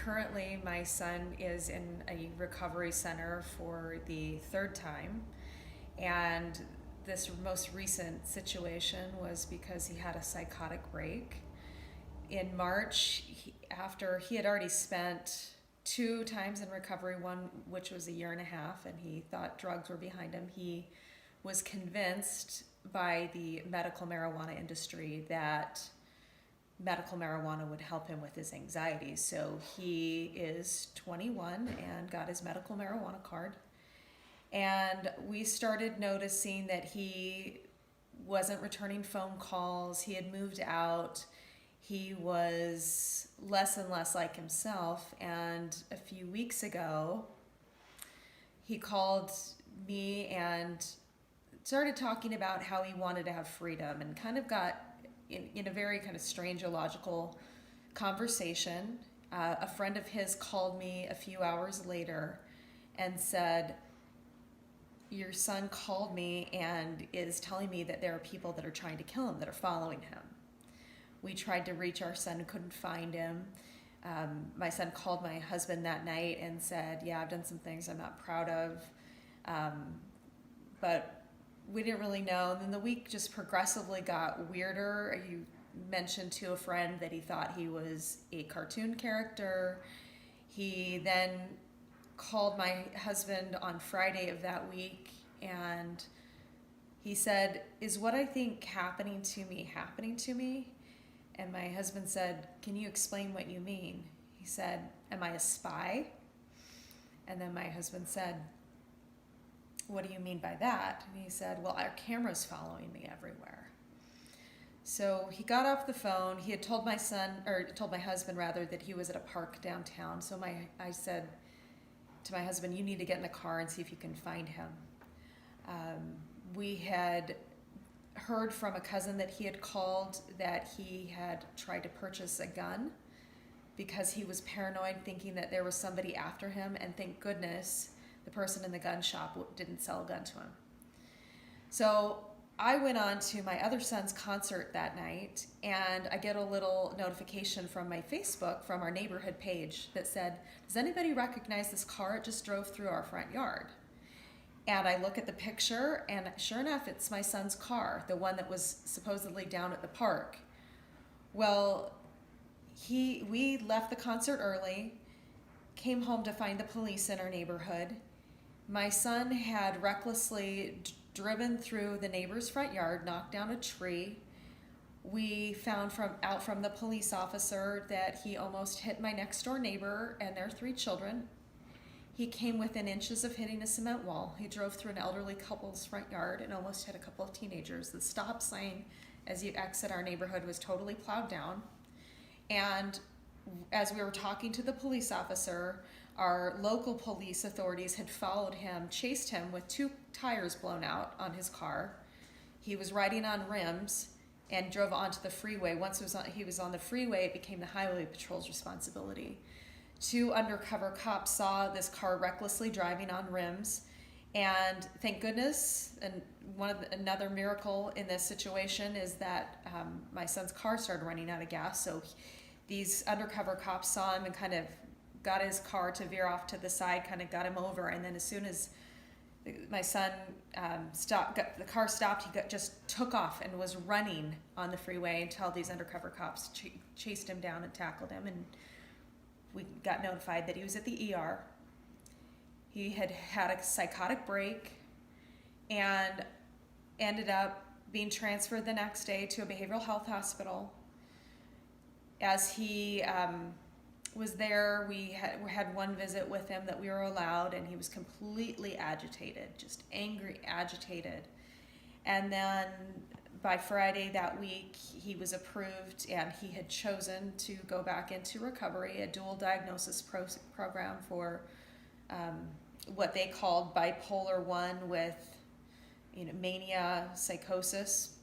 currently my son is in a recovery center for the third time, and this most recent situation was because he had a psychotic break. In March, after he had already spent 2 times in recovery, one which was a year and a half, and he thought drugs were behind him, he was convinced by the medical marijuana industry that medical marijuana would help him with his anxiety. So he is 21 and got his medical marijuana card. And we started noticing that he wasn't returning phone calls. He had moved out. He was less and less like himself. And a few weeks ago, he called me and started talking about how he wanted to have freedom, and kind of got in a very kind of strange, illogical conversation. A friend of his called me a few hours later and said, "Your son called me and is telling me that there are people that are trying to kill him, that are following him." We tried to reach our son, couldn't find him. My son called my husband that night and said, "Yeah, I've done some things I'm not proud of." But we didn't really know. And then the week just progressively got weirder. He mentioned to a friend that he thought he was a cartoon character. He then called my husband on Friday of that week, and he said, "Is what I think happening to me?" And my husband said, "Can you explain what you mean?" He said, "Am I a spy?" And then my husband said, "What do you mean by that?" And he said, "Well, our camera's following me everywhere." So he got off the phone. He had told my husband rather, that he was at a park downtown. So I said to my husband, "You need to get in the car and see if you can find him." We had heard from a cousin that he had called that he had tried to purchase a gun because he was paranoid, thinking that there was somebody after him, and thank goodness the person in the gun shop didn't sell a gun to him. So I went on to my other son's concert that night, and I get a little notification from my Facebook, from our neighborhood page, that said, "Does anybody recognize this car? It just drove through our front yard." And I look at the picture, and sure enough, it's my son's car, the one that was supposedly down at the park. Well, we left the concert early, came home to find the police in our neighborhood. My son had recklessly driven through the neighbor's front yard, knocked down a tree. We found out from the police officer that he almost hit my next door neighbor and their 3 children. He came within inches of hitting a cement wall. He drove through an elderly couple's front yard and almost hit a couple of teenagers. The stop sign as you exit our neighborhood was totally plowed down. And as we were talking to the police officer, our local police authorities had followed him, chased him with 2 tires blown out on his car. He was riding on rims and drove onto the freeway. Once he was on the freeway, it became the highway patrol's responsibility. 2 undercover cops saw this car recklessly driving on rims, and thank goodness, and another miracle in this situation is that my son's car started running out of gas. So these undercover cops saw him and kind of got his car to veer off to the side, kind of got him over. And then as soon as my son the car stopped, he just took off and was running on the freeway until these undercover cops chased him down and tackled him. And we got notified that he was at the ER. He had had a psychotic break and ended up being transferred the next day to a behavioral health hospital. As he was there, we had one visit with him that we were allowed, and he was completely agitated, just angry, agitated. And then by Friday that week, he was approved, and he had chosen to go back into recovery, a dual diagnosis program for what they called bipolar 1 with mania, psychosis.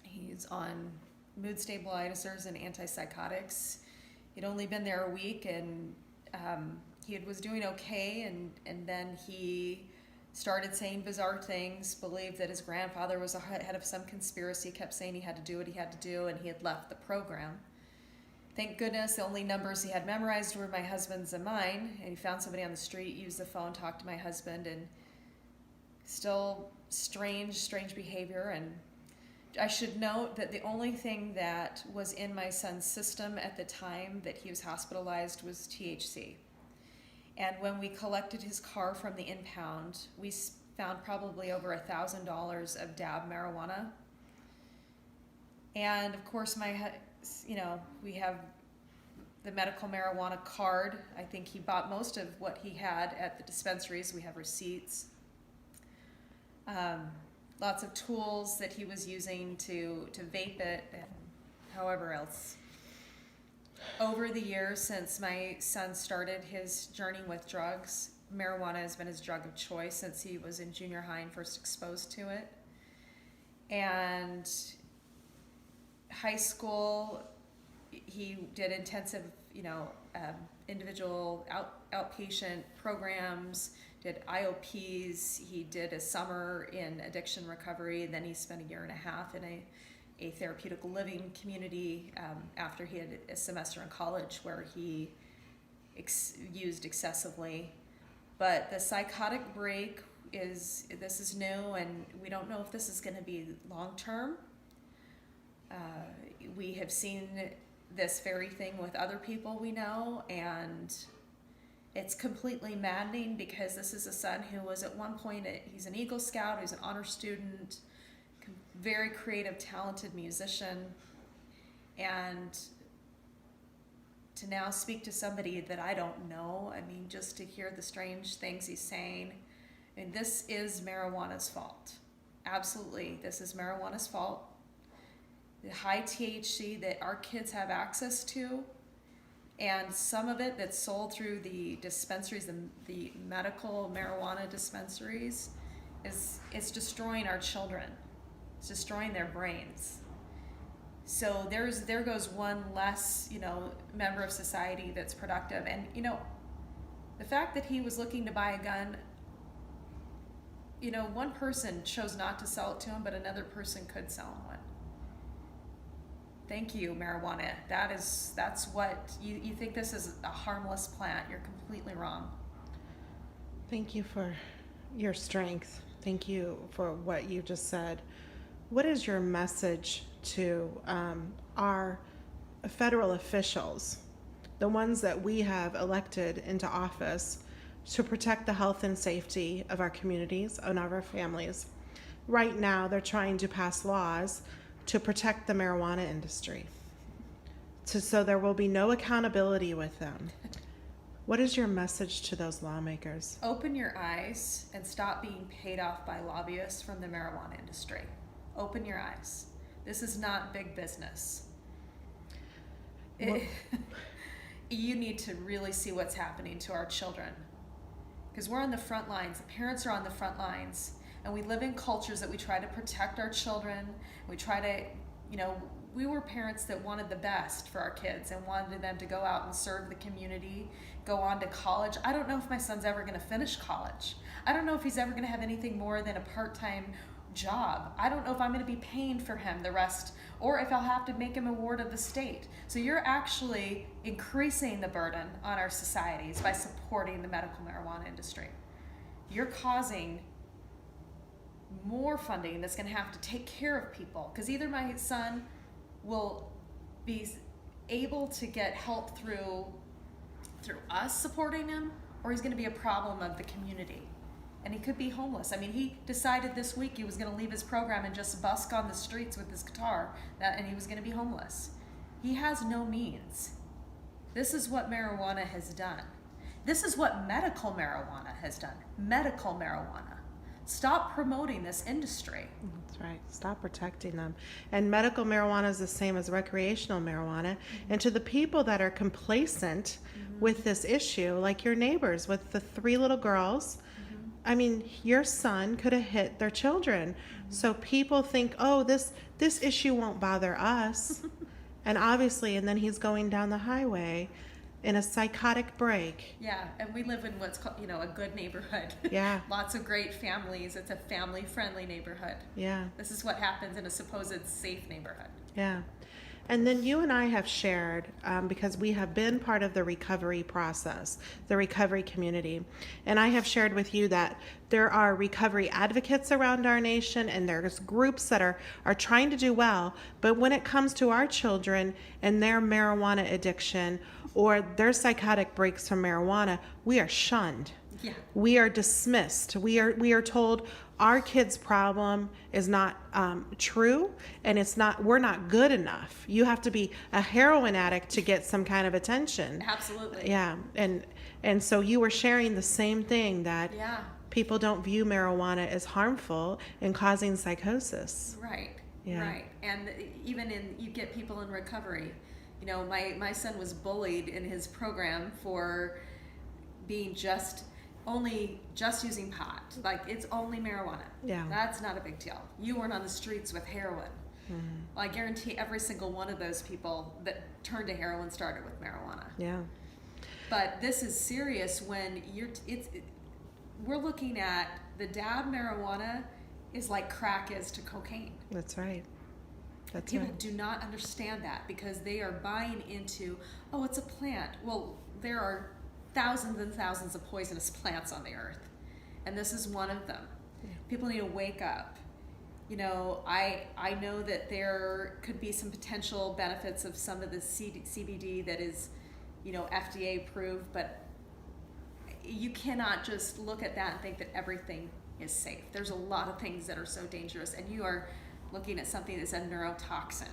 He's on mood stabilizers and antipsychotics. He'd only been there a week, and he was doing okay, and then he started saying bizarre things, believed that his grandfather was ahead of some conspiracy, kept saying he had to do what he had to do, and he had left the program. Thank goodness the only numbers he had memorized were my husband's and mine, and he found somebody on the street, used the phone, talked to my husband, and still strange behavior. And I should note that the only thing that was in my son's system at the time that he was hospitalized was THC. And when we collected his car from the impound, we found probably over $1,000 of dab marijuana. And of course, we have the medical marijuana card. I think he bought most of what he had at the dispensaries. We have receipts. Lots of tools that he was using to vape it, and however else. Over the years since my son started his journey with drugs, marijuana has been his drug of choice since he was in junior high and first exposed to it. And high school, he did intensive, individual outpatient programs, did IOPs. He did a summer in addiction recovery. Then he spent a year and a half in a therapeutic living community after he had a semester in college where he used excessively. But the psychotic break this is new, and we don't know if this is going to be long term. We have seen this very thing with other people we know, and it's completely maddening because this is a son who was at one point, he's an Eagle Scout, he's an honor student, very creative, talented musician, and to now speak to somebody that I don't know, just to hear the strange things he's saying, this is marijuana's fault. Absolutely, this is marijuana's fault. The high THC that our kids have access to, and some of it that's sold through the dispensaries, the medical marijuana dispensaries, it's destroying our children. It's destroying their brains. So there goes one less, member of society that's productive. And the fact that he was looking to buy a gun, one person chose not to sell it to him, but another person could sell him one. Thank you, marijuana. That's what you think this is a harmless plant. You're completely wrong. Thank you for your strength. Thank you for what you just said. What is your message to our federal officials, the ones that we have elected into office to protect the health and safety of our communities and of our families? Right now, they're trying to pass laws to protect the marijuana industry, so there will be no accountability with them. What is your message to those lawmakers? Open your eyes and stop being paid off by lobbyists from the marijuana industry. Open your eyes. This is not big business. You need to really see what's happening to our children, because we're on the front lines. The parents are on the front lines. And we live in cultures that we try to protect our children. We try to, we were parents that wanted the best for our kids and wanted them to go out and serve the community, go on to college. I don't know if my son's ever going to finish college. I don't know if he's ever going to have anything more than a part-time job. I don't know if I'm going to be paying for him the rest, or if I'll have to make him a ward of the state. So you're actually increasing the burden on our societies by supporting the medical marijuana industry. You're causing more funding that's going to have to take care of people, because either my son will be able to get help through us supporting him, or he's going to be a problem of the community, and he could be homeless. He decided this week he was going to leave his program and just busk on the streets with his guitar, and he was going to be homeless. He has no means. This is what marijuana has done. This is what medical marijuana has done. Medical marijuana. Stop promoting this industry. That's right. Stop protecting them. And medical marijuana is the same as recreational marijuana. Mm-hmm. And to the people that are complacent with this issue, like your neighbors with the 3 little girls, your son could have hit their children. So people think, oh, this issue won't bother us. And obviously, and then he's going down the highway in a psychotic break. Yeah, and we live in what's called, a good neighborhood. Yeah. Lots of great families. It's a family-friendly neighborhood. Yeah. This is what happens in a supposed safe neighborhood. Yeah. And then you and I have shared, because we have been part of the recovery process, the recovery community. And I have shared with you that there are recovery advocates around our nation, and there's groups that are trying to do well. But when it comes to our children and their marijuana addiction or their psychotic breaks from marijuana, we are shunned. Yeah. We are dismissed. We are told our kid's problem is not true, and we're not good enough. You have to be a heroin addict to get some kind of attention. Absolutely. Yeah, and so you were sharing the same thing, that Yeah. people don't view marijuana as harmful and causing psychosis. Right. Yeah. Right. And even you get people in recovery. You know, my son was bullied in his program for being just using pot. Like, it's only marijuana. Yeah. That's not a big deal. You weren't on the streets with heroin. Mm-hmm. Well, I guarantee every single one of those people that turned to heroin started with marijuana. Yeah. But this is serious when we're looking at the dab marijuana is like crack is to cocaine. That's right. That's People right. do not understand that because they are buying into, oh, it's a plant. Well, there are thousands and thousands of poisonous plants on the earth, and this is one of them. Yeah. People need to wake up. You know, I know that there could be some potential benefits of some of the CBD that is, you know, FDA approved, but you cannot just look at that and think that everything is safe. There's a lot of things that are so dangerous, and you are looking at something that's a neurotoxin.